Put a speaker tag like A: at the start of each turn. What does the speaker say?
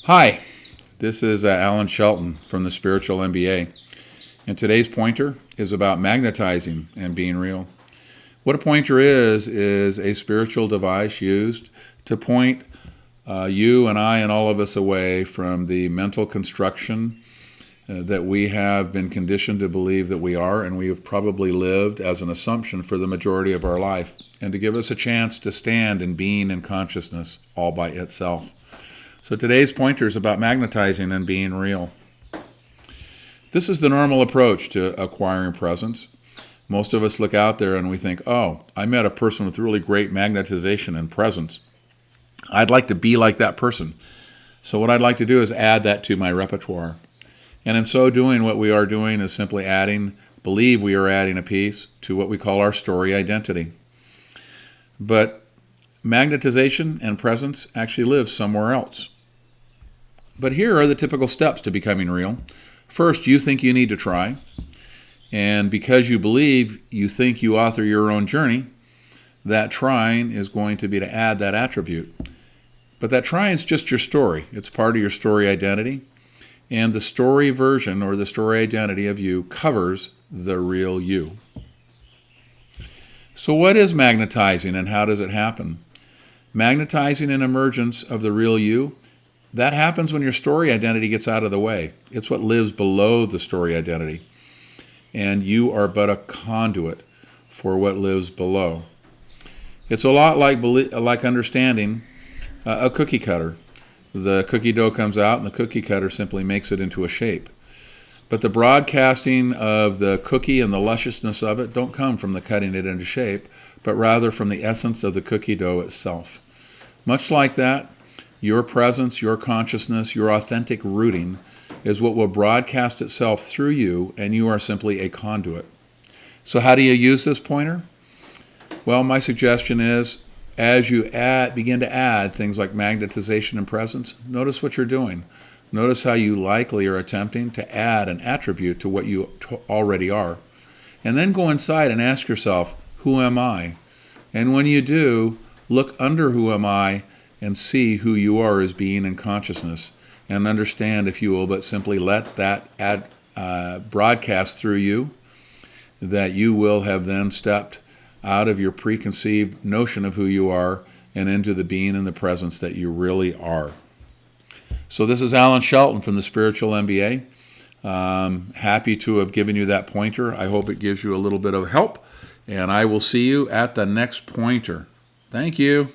A: Hi, this is Alan Shelton from the Spiritual MBA, and today's pointer is about magnetizing and being real. What a pointer is a spiritual device used to point you and I and all of us away from the mental construction that we have been conditioned to believe that we are, and we have probably lived as an assumption for the majority of our life, and to give us a chance to stand in being and consciousness all by itself. So today's pointer is about magnetizing and being real. This is the normal approach to acquiring presence. Most of us look out there and we think, oh, I met a person with really great magnetization and presence. I'd like to be like that person. So what I'd like to do is add that to my repertoire. And in so doing, what we are doing is simply believe we are adding a piece to what we call our story identity. But magnetization and presence actually live somewhere else. But here are the typical steps to becoming real. First, you think you need to try. And because you believe you think you author your own journey, that trying is going to be to add that attribute. But that trying is just your story. It's part of your story identity. And the story version or the story identity of you covers the real you. So what is magnetizing and how does it happen? Magnetizing an emergence of the real you, that happens when your story identity gets out of the way. It's what lives below the story identity. And you are but a conduit for what lives below. It's a lot like understanding a cookie cutter. The cookie dough comes out and the cookie cutter simply makes it into a shape. But the broadcasting of the cookie and the lusciousness of it don't come from the cutting it into shape, but rather from the essence of the cookie dough itself. Much like that, your presence, your consciousness, your authentic rooting is what will broadcast itself through you, and you are simply a conduit. So how do you use this pointer? Well, my suggestion is, as you begin to add things like magnetization and presence, notice what you're doing. Notice how you likely are attempting to add an attribute to what you already are. And then go inside and ask yourself, who am I? And when you do, look under who am I and see who you are as being in consciousness. And understand, if you will, but simply let that broadcast through you, that you will have then stepped out of your preconceived notion of who you are and into the being and the presence that you really are. So this is Alan Shelton from the Spiritual MBA. Happy to have given you that pointer. I hope it gives you a little bit of help, and I will see you at the next pointer. Thank you.